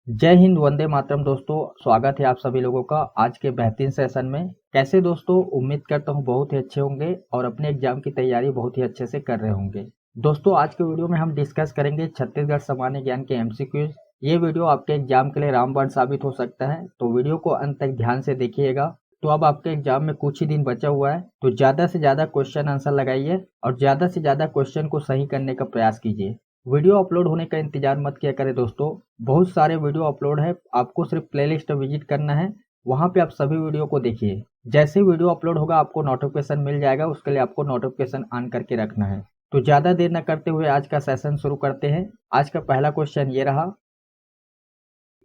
जय हिंद, वंदे मातरम। दोस्तों, स्वागत है आप सभी लोगों का आज के बेहतरीन सेशन में। कैसे दोस्तों, उम्मीद करता हूँ बहुत ही अच्छे होंगे और अपने एग्जाम की तैयारी बहुत ही अच्छे से कर रहे होंगे। दोस्तों, आज के वीडियो में हम डिस्कस करेंगे छत्तीसगढ़ सामान्य ज्ञान के एमसीक्यूज। ये वीडियो आपके एग्जाम के लिए रामबाण साबित हो सकता है, तो वीडियो को अंत तक ध्यान से देखिएगा। तो अब आपके एग्जाम में कुछ ही दिन बचा हुआ है, तो ज्यादा से ज्यादा क्वेश्चन आंसर लगाइए और ज्यादा से ज्यादा क्वेश्चन को सही करने का प्रयास कीजिए। वीडियो अपलोड होने का इंतजार मत किया करें दोस्तों, बहुत सारे वीडियो अपलोड है, आपको सिर्फ प्लेलिस्ट विजिट करना है, वहां पे आप सभी वीडियो को देखिए। जैसे ही वीडियो अपलोड होगा आपको नोटिफिकेशन मिल जाएगा, उसके लिए आपको नोटिफिकेशन ऑन करके रखना है। तो ज्यादा देर न करते हुए आज का सेशन शुरू करते हैं। आज का पहला क्वेश्चन ये रहा।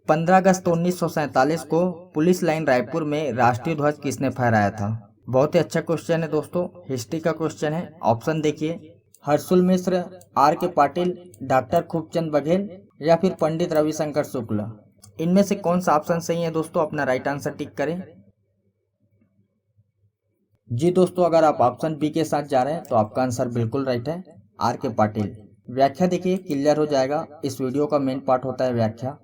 15 अगस्त 1947 को पुलिस लाइन रायपुर में राष्ट्रीय ध्वज किसने फहराया था? बहुत ही अच्छा क्वेश्चन है दोस्तों, हिस्ट्री का क्वेश्चन है। ऑप्शन देखिए, हर्षुल मिश्र, आर के पाटिल, डॉक्टर खूबचंद बघेल या फिर पंडित रविशंकर शुक्ल। इनमें से कौन सा ऑप्शन सही है दोस्तों? अपना राइट आंसर टिक करें। जी दोस्तों, अगर आप ऑप्शन बी के साथ जा रहे हैं तो आपका आंसर बिल्कुल राइट है, आर के पाटिल। व्याख्या देखिए, क्लियर हो जाएगा। इस वीडियो का मेन पार्ट होता है व्याख्या।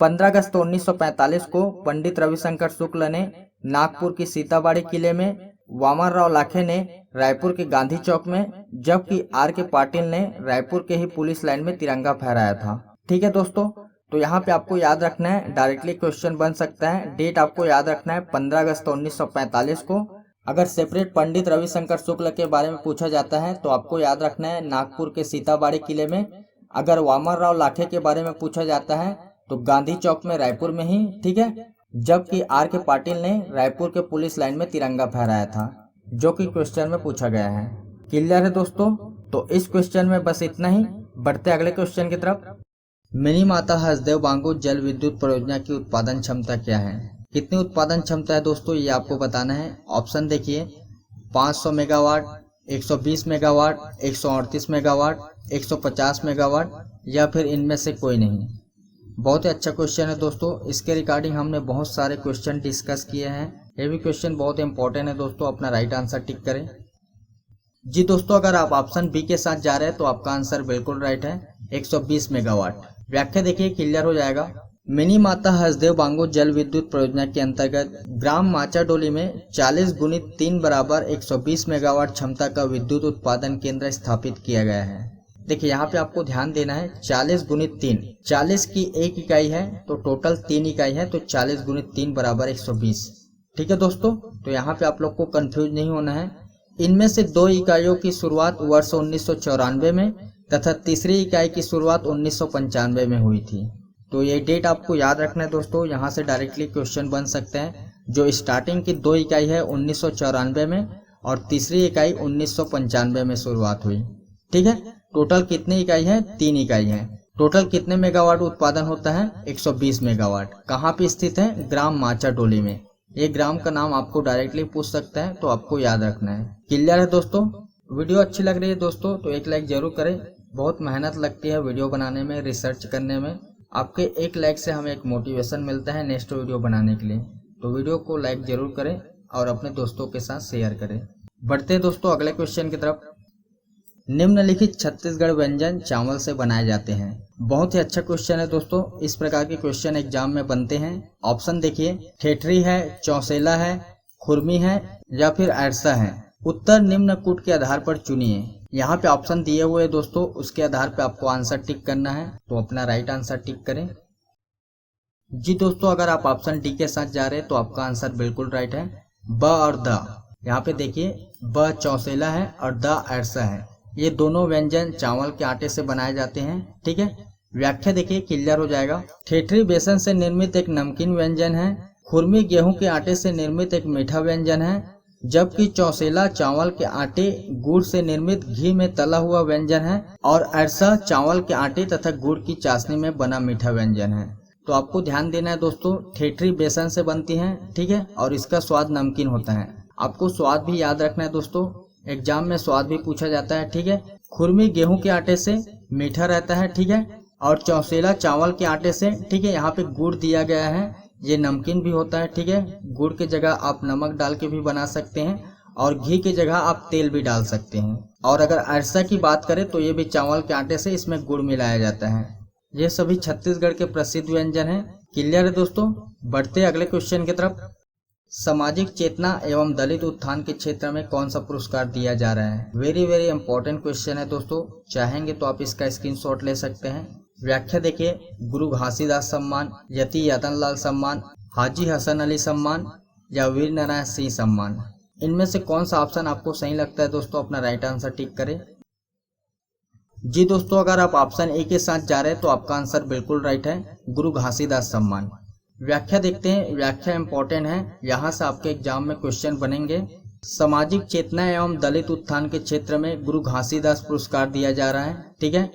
15 अगस्त 1945 को पंडित रविशंकर शुक्ल ने नागपुर की सीताबाड़ी किले में, वामन राव लाखे ने रायपुर के गांधी चौक में, जबकि आर के पाटिल ने रायपुर के ही पुलिस लाइन में तिरंगा फहराया था। ठीक है दोस्तों, तो यहाँ पे आपको याद रखना है, डायरेक्टली क्वेश्चन बन सकता है। डेट आपको याद रखना है 15 अगस्त 1945 को। अगर सेपरेट पंडित रविशंकर शुक्ल के बारे में पूछा जाता है तो आपको याद रखना है नागपुर के सीताबाड़ी किले में। अगर वामन राव लाखे के बारे में पूछा जाता है तो गांधी चौक में, रायपुर में ही। ठीक है, जबकि आर के पाटिल ने रायपुर के पुलिस लाइन में तिरंगा फहराया था, जो कि क्वेश्चन में पूछा गया है। क्लियर है दोस्तों? तो इस क्वेश्चन में बस इतना ही। बढ़ते अगले क्वेश्चन की तरफ। मिनी माता हसदेव बांगू जल विद्युत परियोजना की उत्पादन क्षमता क्या है? कितनी उत्पादन क्षमता है दोस्तों, ये आपको बताना है। ऑप्शन देखिए, 500 मेगावाट, 120 मेगावाट, 138 मेगावाट, 150 मेगावाट या फिर इनमें से कोई नहीं। बहुत ही अच्छा क्वेश्चन है दोस्तों, इसके रिगार्डिंग हमने बहुत सारे क्वेश्चन डिस्कस किए हैं। ये भी क्वेश्चन बहुत इंपॉर्टेंट है दोस्तों, अपना राइट आंसर टिक करें। जी दोस्तों, अगर आप ऑप्शन बी के साथ जा रहे हैं तो आपका आंसर बिल्कुल राइट है, 120 मेगावाट। व्याख्या देखिए, क्लियर हो जाएगा। मिनी माता हसदेव बांगू जल विद्युत परियोजना के अंतर्गत ग्राम माचाडोली में 40 गुणित 3 बराबर 120 मेगावाट क्षमता का विद्युत उत्पादन केंद्र स्थापित किया गया है। देखिए, यहाँ पे आपको ध्यान देना है, 40 गुणित 3, 40 की एक इकाई है तो टोटल 3 इकाई है, तो 40 गुणित 3 बराबर 120। ठीक है दोस्तों, तो यहाँ पे आप लोग को कंफ्यूज नहीं होना है। इनमें से 2 इकाइयों की शुरुआत वर्ष 1994 में तथा तीसरी इकाई की शुरुआत 1995 में हुई थी। तो ये डेट आपको याद रखना है दोस्तों, यहाँ से डायरेक्टली क्वेश्चन बन सकते हैं। जो स्टार्टिंग की 2 इकाई है 1994 में और तीसरी इकाई 1995 में शुरुआत हुई। ठीक है, टोटल कितनी इकाई है? 3 इकाई है। टोटल कितने मेगावाट उत्पादन होता है? 120 मेगावाट। कहाँ पे स्थित है? ग्राम माचाडोली में। ये ग्राम का नाम आपको डायरेक्टली पूछ सकता है, तो आपको याद रखना है। क्लियर है दोस्तों? वीडियो अच्छी लग रही है दोस्तों तो एक लाइक जरूर करें। बहुत मेहनत लगती है वीडियो बनाने में, रिसर्च करने में। आपके एक लाइक से हमें एक मोटिवेशन मिलता है नेक्स्ट वीडियो बनाने के लिए। तो वीडियो को लाइक जरूर करें और अपने दोस्तों के साथ शेयर करें। बढ़ते हैं दोस्तों अगले क्वेश्चन की तरफ। निम्नलिखित छत्तीसगढ़ व्यंजन चावल से बनाए जाते हैं। बहुत ही अच्छा क्वेश्चन है दोस्तों, इस प्रकार के क्वेश्चन एग्जाम में बनते हैं। ऑप्शन देखिए, ठेठरी है, चौसेला है, खुरमी है या फिर अरसा है। उत्तर निम्न कूट के आधार पर चुनिए। यहाँ पे ऑप्शन दिए हुए हैं दोस्तों, उसके आधार पे आपको आंसर टिक करना है, तो अपना राइट आंसर टिक करें। जी दोस्तों, अगर आप ऑप्शन डी के साथ जा रहे हैं तो आपका आंसर बिल्कुल राइट है, ब और द। यहाँ पे देखिए, ब चौसेला है और द अरसा है। ये दोनों व्यंजन चावल के आटे से बनाए जाते हैं। ठीक है, व्याख्या देखिए, क्लियर हो जाएगा। ठेठरी बेसन से निर्मित एक नमकीन व्यंजन है, खुरमी गेहूं के आटे से निर्मित एक मीठा व्यंजन है, जबकि चौसेला चावल के आटे गुड़ से निर्मित घी में तला हुआ व्यंजन है और अरसा चावल के आटे तथा गुड़ की चाशनी में बना मीठा व्यंजन है। तो आपको ध्यान देना है दोस्तों, ठेठरी बेसन से बनती है, ठीक है, और इसका स्वाद नमकीन होता है। आपको स्वाद भी याद रखना है दोस्तों, एग्जाम में स्वाद भी पूछा जाता है। ठीक है, खुरमी गेहूं के आटे से मीठा रहता है, ठीक है, और चौसेला चावल के आटे से, ठीक है, यहाँ पे गुड़ दिया गया है, ये नमकीन भी होता है। ठीक है, गुड़ की जगह आप नमक डाल के भी बना सकते हैं और घी की जगह आप तेल भी डाल सकते हैं। और अगर अरसा की बात करें तो ये भी चावल के आटे से, इसमें गुड़ मिलाया जाता है। ये सभी छत्तीसगढ़ के प्रसिद्ध व्यंजन हैं। क्लियर है दोस्तों। बढ़ते अगले क्वेश्चन की तरफ। सामाजिक चेतना एवं दलित उत्थान के क्षेत्र में कौन सा पुरस्कार दिया जा रहा है? वेरी इंपॉर्टेंट क्वेश्चन है दोस्तों। चाहेंगे तो आप इसका स्क्रीनशॉट ले सकते हैं। व्याख्या देखिए, गुरु घासीदास सम्मान, यति यतनलाल सम्मान, हाजी हसन अली सम्मान या वीर नारायण सिंह सम्मान। इनमें से कौन सा ऑप्शन आपको सही लगता है दोस्तों? अपना राइट आंसर टिक करें। जी दोस्तों, अगर आप ऑप्शन ए के साथ जा रहे हैं तो आपका आंसर बिल्कुल राइट है, गुरु घासीदास सम्मान। व्याख्या देखते हैं। व्याख्या इंपॉर्टेंट है, यहाँ से आपके एग्जाम में क्वेश्चन बनेंगे। सामाजिक चेतना एवं दलित उत्थान के क्षेत्र में गुरु घासीदास पुरस्कार दिया जा रहा है। ठीक है।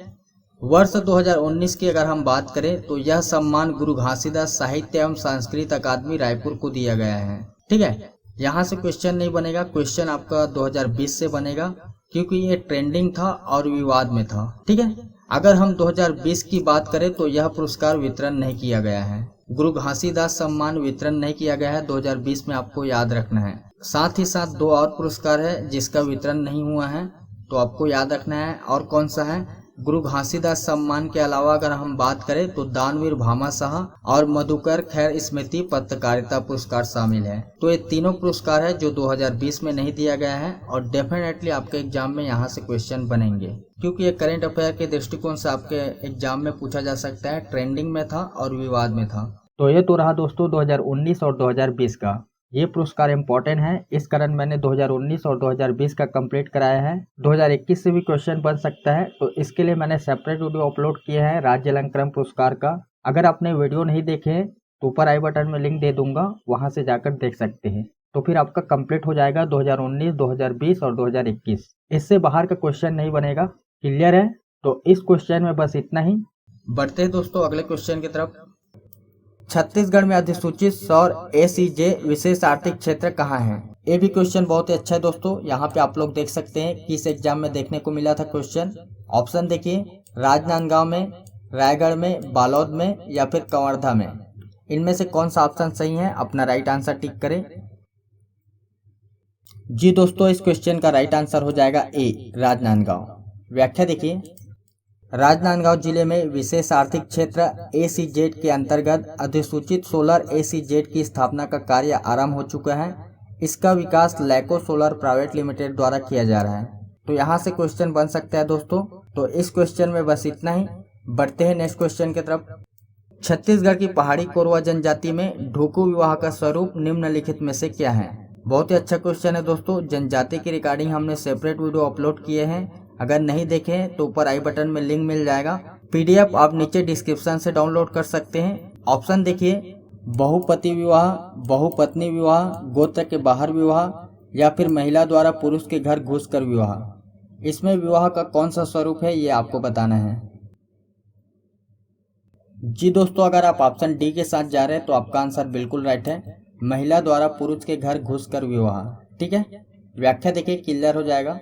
वर्ष 2019 की अगर हम बात करें तो यह सम्मान गुरु घासीदास साहित्य एवं संस्कृत अकादमी रायपुर को दिया गया है। ठीक है। यहाँ से क्वेश्चन नहीं बनेगा, क्वेश्चन आपका 2020 से बनेगा, क्योंकि ये ट्रेंडिंग था और विवाद में था। ठीक है। अगर हम 2020 की बात करें तो यह पुरस्कार वितरण नहीं किया गया है। गुरु घासीदास सम्मान वितरण नहीं किया गया है 2020 में, आपको याद रखना है। साथ ही साथ 2 और पुरस्कार है जिसका वितरण नहीं हुआ है, तो आपको याद रखना है। और कौन सा है? गुरु घासीदास सम्मान के अलावा अगर हम बात करें तो दानवीर भामाशाह और मधुकर खैर स्मृति पत्रकारिता पुरस्कार शामिल है। तो ये तीनों पुरस्कार है जो 2020 में नहीं दिया गया है, और डेफिनेटली आपके एग्जाम में यहाँ से क्वेश्चन बनेंगे, क्योंकि ये करेंट अफेयर के दृष्टिकोण से आपके एग्जाम में पूछा जा सकता है। ट्रेंडिंग में था और विवाद में था। तो ये तो रहा दोस्तों 2019 और 2020 का। ये पुरस्कार इम्पोर्टेंट है, इस कारण मैंने 2019 और 2020 का कंप्लीट कराया है। 2021 से भी क्वेश्चन बन सकता है, तो इसके लिए मैंने सेपरेट वीडियो अपलोड किए हैं राज्य अलंक्रम पुरस्कार का। अगर आपने वीडियो नहीं देखे हैं तो ऊपर आई बटन में लिंक दे दूंगा, वहां से जाकर देख सकते हैं। तो फिर आपका कंप्लीट हो जाएगा 2019, 2020 और 2021। इससे बाहर का क्वेश्चन नहीं बनेगा। क्लियर है? तो इस क्वेश्चन में बस इतना ही। बढ़ते हैं दोस्तों अगले क्वेश्चन की तरफ। छत्तीसगढ़ में अधिसूचित सौर ACJ विशेष आर्थिक क्षेत्र कहाँ है? ये भी क्वेश्चन बहुत ही अच्छा है दोस्तों। यहाँ पे आप लोग देख सकते हैं कि इस एग्जाम में देखने को मिला था क्वेश्चन। ऑप्शन देखिए, राजनांदगांव में, रायगढ़ में, बालोद में या फिर कवर्धा में। इनमें से कौन सा ऑप्शन सही है? अपना राइट आंसर टिक करें। जी दोस्तों, इस क्वेश्चन का राइट आंसर हो जाएगा ए, राजनांदगांव। व्याख्या देखिए, राजनांदगांव जिले में विशेष आर्थिक क्षेत्र ACZ के अंतर्गत अधिसूचित सोलर ACZ की स्थापना का कार्य आरंभ हो चुका है। इसका विकास लैको सोलर प्राइवेट लिमिटेड द्वारा किया जा रहा है। तो यहाँ से क्वेश्चन बन सकता है दोस्तों। तो इस क्वेश्चन में बस इतना ही। बढ़ते हैं नेक्स्ट क्वेश्चन की तरफ। छत्तीसगढ़ की पहाड़ी कोरवा जनजाति में ढोकू विवाह का स्वरूप निम्नलिखित में से क्या है? बहुत ही अच्छा क्वेश्चन है दोस्तों। जनजाति की रिगार्डिंग हमने सेपरेट वीडियो अपलोड किए हैं, अगर नहीं देखे तो ऊपर आई बटन में लिंक मिल जाएगा। PDF आप नीचे डिस्क्रिप्शन से डाउनलोड कर सकते हैं। ऑप्शन देखिए, बहुपति विवाह, बहुपत्नी विवाह, गोत्र के बाहर विवाह या फिर महिला द्वारा पुरुष के घर घुसकर विवाह। इसमें विवाह का कौन सा स्वरूप है ये आपको बताना है। जी दोस्तों, अगर आप ऑप्शन डी के साथ जा रहे हैं तो आपका आंसर बिल्कुल राइट है, महिला द्वारा पुरुष के घर घुसकर विवाह। ठीक है। व्याख्या देखिए, क्लियर हो जाएगा।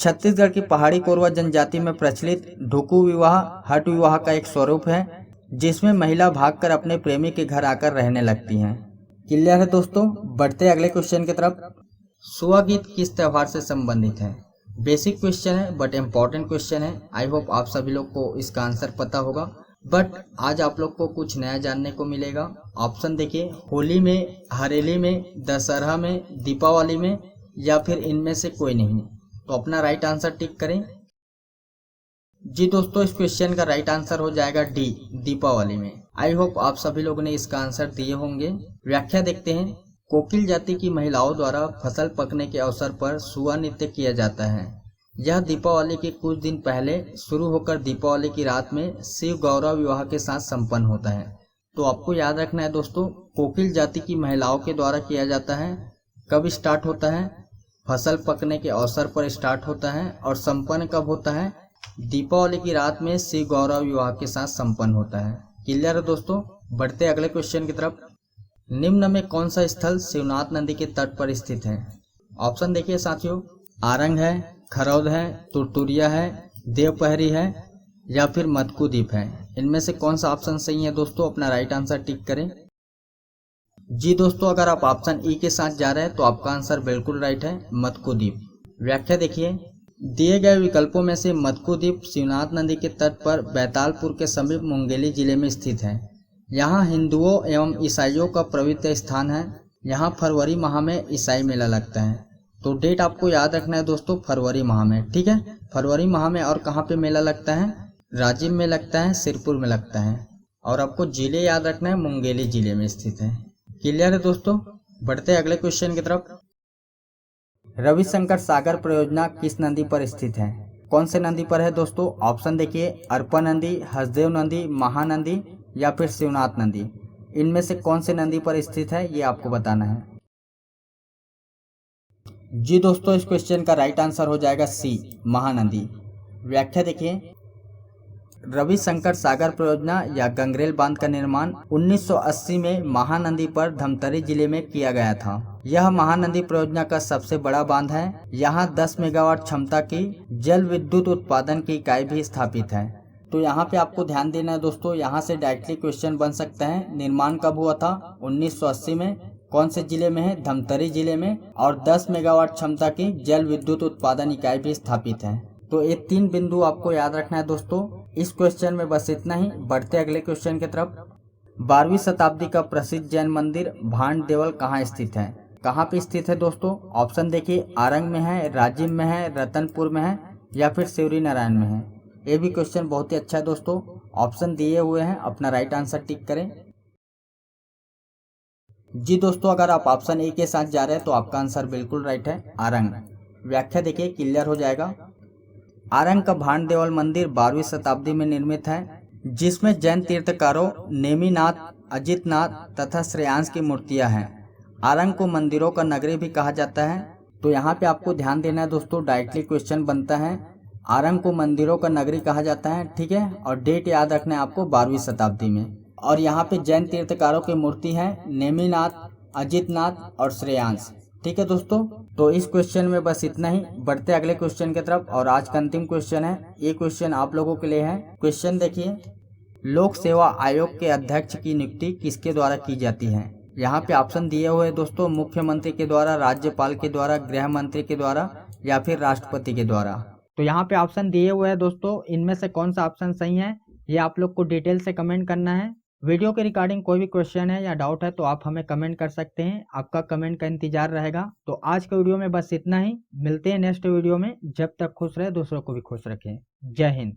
छत्तीसगढ़ की पहाड़ी कोरवा जनजाति में प्रचलित ढोकू विवाह हट विवाह का एक स्वरूप है, जिसमें महिला भागकर अपने प्रेमी के घर आकर रहने लगती हैं। क्लियर है दोस्तों। बढ़ते अगले क्वेश्चन की तरफ। सुआ गीत किस त्योहार से संबंधित है? बेसिक क्वेश्चन है बट इम्पोर्टेंट क्वेश्चन है। आई होप आप सभी लोग को इसका आंसर पता होगा, बट आज आप लोग को कुछ नया जानने को मिलेगा। ऑप्शन देखिए, होली में, हरेली में, दशहरा में, दीपावली में या फिर इनमें से कोई नहीं। तो अपना राइट आंसर टिक करें। जी दोस्तों, इस क्वेश्चन का राइट आंसर हो जाएगा डी, दीपावली में। आई होप आप सभी लोगों ने इसका आंसर दिए होंगे। व्याख्या देखते हैं। कोकिल जाति की महिलाओं द्वारा फसल पकने के अवसर पर सुआ नृत्य किया जाता है। यह दीपावली के कुछ दिन पहले शुरू होकर दीपावली की रात में शिव गौरव विवाह के साथ संपन्न होता है। तो आपको याद रखना है दोस्तों, कोकिल जाति की महिलाओं के द्वारा किया जाता है। कब स्टार्ट होता है? फसल पकने के अवसर पर स्टार्ट होता है और संपन्न कब होता है? दीपावली की रात में शिव गौरव विवाह के साथ संपन्न होता है। क्लियर है दोस्तों। बढ़ते अगले क्वेश्चन की तरफ। निम्न में कौन सा स्थल शिवनाथ नदी के तट पर स्थित है? ऑप्शन देखिए साथियों, आरंग है, खरौद है, तुरतुरिया है, देवपहरी है या फिर मटकू द्वीप है। इनमें से कौन सा ऑप्शन सही है दोस्तों? अपना राइट आंसर टिक करें। जी दोस्तों, अगर आप ऑप्शन ई के साथ जा रहे हैं तो आपका आंसर बिल्कुल राइट है, मटकू द्वीप। व्याख्या देखिए, दिए गए विकल्पों में से मत्कू द्वीप शिवनाथ नदी के तट पर बैतालपुर के समीप मुंगेली जिले में स्थित है। यहाँ हिंदुओं एवं ईसाइयों का पवित्र स्थान है। यहाँ फरवरी माह में ईसाई मेला लगता है। तो डेट आपको याद रखना है दोस्तों, फरवरी माह में, ठीक है। फरवरी माह में और कहाँ पे मेला लगता है? राजिम में लगता है, सिरपुर में लगता है। और आपको जिले याद रखना है, मुंगेली जिले में स्थित है। क्लियर है दोस्तों? बढ़ते हैं अगले क्वेश्चन की तरफ। रविशंकर सागर परियोजना किस नदी पर स्थित है? कौन से नदी पर है दोस्तों? ऑप्शन देखिए, अरपा नदी, हसदेव नदी, महानदी या फिर शिवनाथ नदी। इनमें से कौन से नदी पर स्थित है ये आपको बताना है। जी दोस्तों, इस क्वेश्चन का राइट आंसर हो जाएगा सी, महानदी। व्याख्या देखिए, रविशंकर सागर परियोजना या गंगरेल बांध का निर्माण 1980 में महानदी पर धमतरी जिले में किया गया था। यह महानदी परियोजना का सबसे बड़ा बांध है। यहाँ 10 मेगावाट क्षमता की जल विद्युत उत्पादन की इकाई भी स्थापित है। तो यहाँ पे आपको ध्यान देना है दोस्तों, यहाँ से डायरेक्टली क्वेश्चन बन सकता है। निर्माण कब हुआ था? 1980 में। कौन से जिले में है? धमतरी जिले में। और 10 मेगावाट क्षमता की जल विद्युत उत्पादन इकाई भी स्थापित है। तो ये 3 बिंदु आपको याद रखना है दोस्तों। इस क्वेश्चन में बस इतना ही। बढ़ते अगले क्वेश्चन की तरफ। 12वीं शताब्दी का प्रसिद्ध जैन मंदिर भांड देवल कहाँ स्थित है? कहाँ पे स्थित है दोस्तों? ऑप्शन देखिए, आरंग में है, राजिम में है, रतनपुर में है या फिर शिवरी नारायण में है। ये भी क्वेश्चन बहुत ही अच्छा है दोस्तों। ऑप्शन दिए हुए हैं, अपना राइट आंसर टिक करें। जी दोस्तों, अगर आप ऑप्शन ए के साथ जा रहे हैं तो आपका आंसर बिल्कुल राइट है, आरंग। व्याख्या देखिए, क्लियर हो जाएगा। आरंग का भांड देवल मंदिर 12वीं शताब्दी में निर्मित है, जिसमें जैन तीर्थकारों नेमिनाथ, अजितनाथ तथा श्रेयांश की मूर्तियां हैं। आरंग को मंदिरों का नगरी भी कहा जाता है। तो यहाँ पे आपको ध्यान देना है दोस्तों, डायरेक्टली क्वेश्चन बनता है। आरंग को मंदिरों का नगरी कहा जाता है, ठीक है। और डेट याद रखना है आपको, 12वीं शताब्दी में। और यहाँ पे जैन तीर्थकारों की मूर्ति है, नेमिनाथ, अजितनाथ और श्रेयांश, ठीक है दोस्तों। तो इस क्वेश्चन में बस इतना ही। बढ़ते अगले क्वेश्चन की तरफ। और आज का अंतिम क्वेश्चन है, ये क्वेश्चन आप लोगों के लिए है। क्वेश्चन देखिए, लोक सेवा आयोग के अध्यक्ष की नियुक्ति किसके द्वारा की जाती है? यहाँ पे ऑप्शन दिए हुए हैं दोस्तों, मुख्यमंत्री के द्वारा, राज्यपाल के द्वारा, गृह मंत्री के द्वारा या फिर राष्ट्रपति के द्वारा। तो यहाँ पे ऑप्शन दिए हुए हैं दोस्तों, इनमें से कौन सा ऑप्शन सही है ये आप लोग को डिटेल से कमेंट करना है। वीडियो के रिगार्डिंग कोई भी क्वेश्चन है या डाउट है तो आप हमें कमेंट कर सकते हैं। आपका कमेंट का इंतजार रहेगा। तो आज के वीडियो में बस इतना ही। मिलते हैं नेक्स्ट वीडियो में। जब तक खुश रहे, दूसरों को भी खुश रखें। जय हिंद।